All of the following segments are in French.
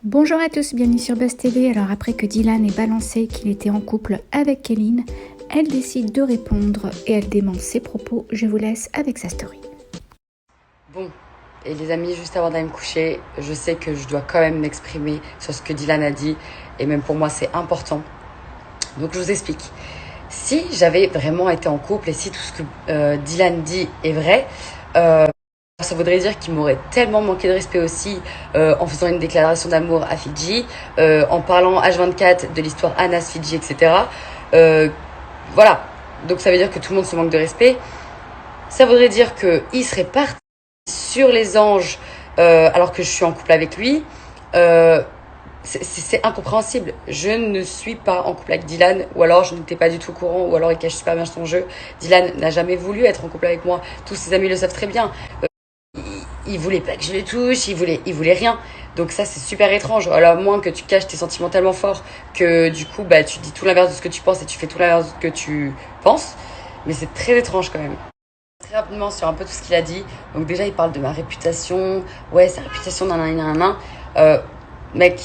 Bonjour à tous, bienvenue sur Buzz TV. Alors après que Dylan ait balancé qu'il était en couple avec Kéline, elle décide de répondre et elle dément ses propos. Je vous laisse avec sa story. Bon, et les amis, juste avant d'aller me coucher, je sais que je dois quand même m'exprimer sur ce que Dylan a dit, et même pour moi c'est important. Donc je vous explique. Si j'avais vraiment été en couple et si tout ce que Dylan dit est vrai, ça voudrait dire qu'il m'aurait tellement manqué de respect aussi en faisant une déclaration d'amour à Fidji, en parlant H24 de l'histoire Anas Fidji, etc. Voilà, donc ça veut dire que tout le monde se manque de respect. Ça voudrait dire qu'il serait parti sur les anges alors que je suis en couple avec lui. C'est incompréhensible. Je ne suis pas en couple avec Dylan, ou alors je n'étais pas du tout au courant, ou alors il cache super bien son jeu. Dylan n'a jamais voulu être en couple avec moi. Tous ses amis le savent très bien. Il voulait pas que je le touche, il voulait rien. Donc ça c'est super étrange. Alors à moins que tu caches tes sentiments tellement fort que du coup bah tu dis tout l'inverse de ce que tu penses et tu fais tout l'inverse de ce que tu penses. Mais c'est très étrange quand même. Très rapidement sur un peu tout ce qu'il a dit. Donc déjà il parle de ma réputation. Ouais, sa réputation nanana. Mec,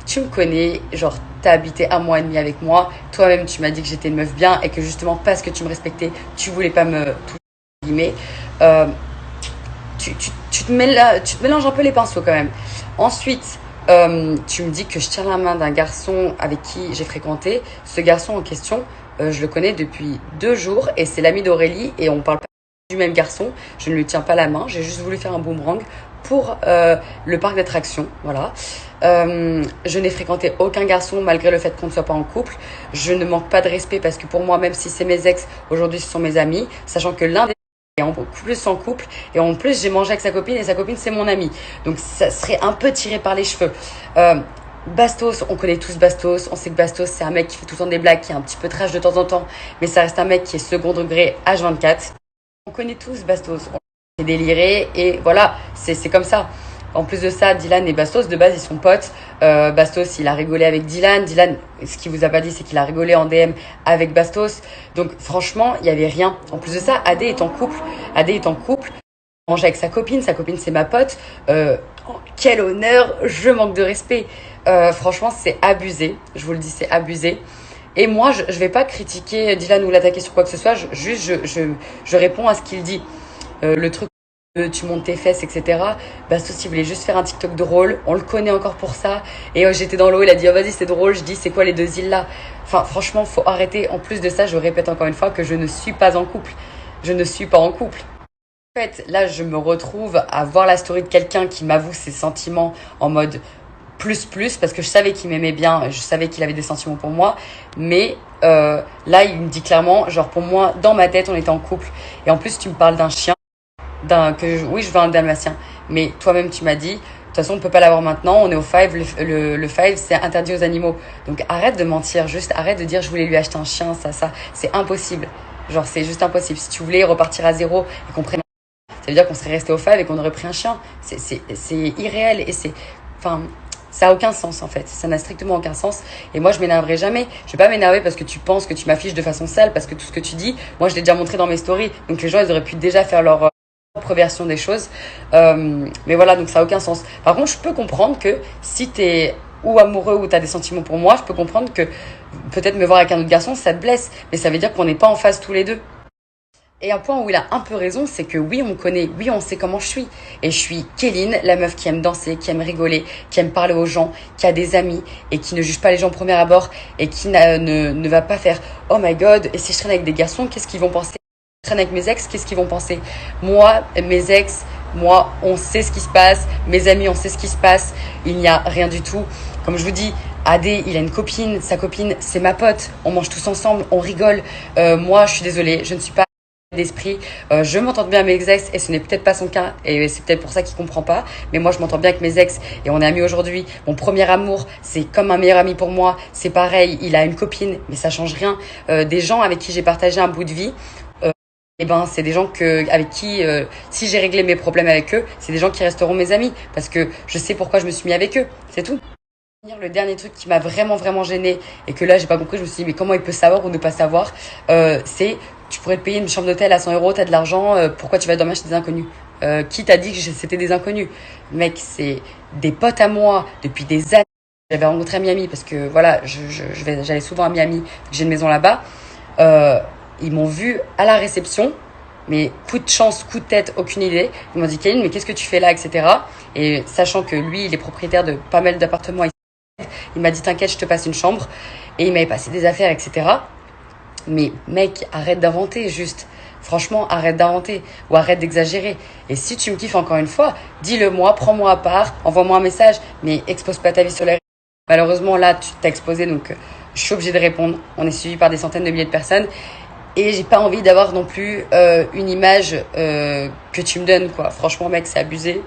tu me connais, genre t'as habité un mois et demi avec moi. Toi-même tu m'as dit que j'étais une meuf bien et que justement parce que tu me respectais, tu voulais pas me toucher guillemets. Euh, tu te mélanges un peu les pinceaux quand même. Ensuite, tu me dis que je tiens la main d'un garçon avec qui j'ai fréquenté. Ce garçon en question, je le connais depuis 2 jours et c'est l'ami d'Aurélie et on parle pas du même garçon. Je ne lui tiens pas la main, j'ai juste voulu faire un boomerang pour le parc d'attractions. Voilà. Je n'ai fréquenté aucun garçon malgré le fait qu'on ne soit pas en couple. Je ne manque pas de respect parce que pour moi, même si c'est mes ex, aujourd'hui ce sont mes amis, sachant que l'un des et en plus en couple et en plus j'ai mangé avec sa copine et sa copine c'est mon amie, donc ça serait un peu tiré par les cheveux. Bastos, on connaît tous Bastos, on sait que Bastos c'est un mec qui fait tout le temps des blagues, qui est un petit peu trash de temps en temps, mais ça reste un mec qui est second degré H24. On connaît tous Bastos, on est déliré et voilà, c'est comme ça. En plus de ça, Dylan et Bastos, de base, ils sont potes. Bastos, il a rigolé avec Dylan. Dylan, ce qu'il vous a pas dit, c'est qu'il a rigolé en DM avec Bastos. Donc, franchement, il y avait rien. En plus de ça, Adé est en couple. Adé est en couple. Il mange avec sa copine. Sa copine, c'est ma pote. Quel honneur. Je manque de respect. Franchement, c'est abusé. Je vous le dis, c'est abusé. Et moi, je vais pas critiquer Dylan ou l'attaquer sur quoi que ce soit. Je réponds à ce qu'il dit. Le truc tu montes tes fesses, etc. Bastos, il voulait juste faire un TikTok drôle. On le connaît encore pour ça. Et j'étais dans l'eau, il a dit, oh, vas-y, c'est drôle. Je dis, c'est quoi les deux îles là? Enfin, franchement, faut arrêter. En plus de ça, je répète encore une fois que je ne suis pas en couple. Je ne suis pas en couple. En fait, là, je me retrouve à voir la story de quelqu'un qui m'avoue ses sentiments en mode plus, parce que je savais qu'il m'aimait bien, je savais qu'il avait des sentiments pour moi. Mais là, il me dit clairement, genre pour moi, dans ma tête, on était en couple. Et en plus, tu me parles d'un chien. Oui, je veux un dalmatien, mais toi-même tu m'as dit de toute façon on peut pas l'avoir maintenant, on est au Five, le Five c'est interdit aux animaux, donc arrête de mentir, juste arrête de dire je voulais lui acheter un chien, ça c'est impossible, genre c'est juste impossible. Si tu voulais repartir à zéro et qu'on prenne, ça veut dire qu'on serait resté au Five et qu'on aurait pris un chien. C'est irréel et enfin ça a aucun sens en fait, ça n'a strictement aucun sens. Et moi je m'énerverai jamais, je vais pas m'énerver parce que tu penses que tu m'affiches de façon sale, parce que tout ce que tu dis, moi je l'ai déjà montré dans mes stories, donc les gens ils auraient pu déjà faire leur propre version des choses. Mais voilà, donc ça a aucun sens. Par contre, je peux comprendre que si t'es ou amoureux ou t'as des sentiments pour moi, je peux comprendre que peut-être me voir avec un autre garçon, ça te blesse. Mais ça veut dire qu'on n'est pas en phase tous les deux. Et un point où il a un peu raison, c'est que oui, on me connaît, oui, on sait comment je suis. Et je suis Kéline, la meuf qui aime danser, qui aime rigoler, qui aime parler aux gens, qui a des amis et qui ne juge pas les gens au premier abord et qui ne va pas faire « Oh my god, et si je traîne avec des garçons, qu'est-ce qu'ils vont penser ?» Traîne avec mes ex, qu'est-ce qu'ils vont penser? Moi, mes ex, moi, on sait ce qui se passe. Mes amis, on sait ce qui se passe. Il n'y a rien du tout. Comme je vous dis, Adé, il a une copine. Sa copine, c'est ma pote. On mange tous ensemble, on rigole. Moi, je suis désolée, je ne suis pas d'esprit. Je m'entends bien avec mes ex et ce n'est peut-être pas son cas. Et c'est peut-être pour ça qu'il comprend pas. Mais moi, je m'entends bien avec mes ex et on est amis aujourd'hui. Mon premier amour, c'est comme un meilleur ami pour moi. C'est pareil, il a une copine, mais ça change rien. Des gens avec qui j'ai partagé un bout de vie. Eh ben, c'est des gens avec qui, si j'ai réglé mes problèmes avec eux, c'est des gens qui resteront mes amis parce que je sais pourquoi je me suis mis avec eux. C'est tout. Le dernier truc qui m'a vraiment gênée et que là j'ai pas compris, je me suis dit mais comment il peut savoir ou ne pas savoir, c'est tu pourrais te payer une chambre d'hôtel à 100 euros, t'as de l'argent, pourquoi tu vas dormir chez des inconnus? Qui t'a dit que c'était des inconnus? Mec, des potes à moi depuis des années. J'avais rencontré à Miami parce que voilà, j'allais souvent à Miami, j'ai une maison là-bas. Ils m'ont vu à la réception, mais coup de chance, coup de tête, aucune idée. Ils m'ont dit Kéline, mais qu'est-ce que tu fais là, etc. Et sachant que lui, il est propriétaire de pas mal d'appartements, il m'a dit t'inquiète, je te passe une chambre. Et il m'avait passé des affaires, etc. Mais mec, arrête d'inventer, juste. Franchement, arrête d'inventer ou arrête d'exagérer. Et si tu me kiffes encore une fois, dis-le moi, prends-moi à part, envoie-moi un message, mais expose pas ta vie sur les réseaux. Malheureusement, là, tu t'as exposé, donc je suis obligée de répondre. On est suivi par des centaines de milliers de personnes. Et j'ai pas envie d'avoir non plus une image que tu me donnes, quoi. Franchement, mec, c'est abusé.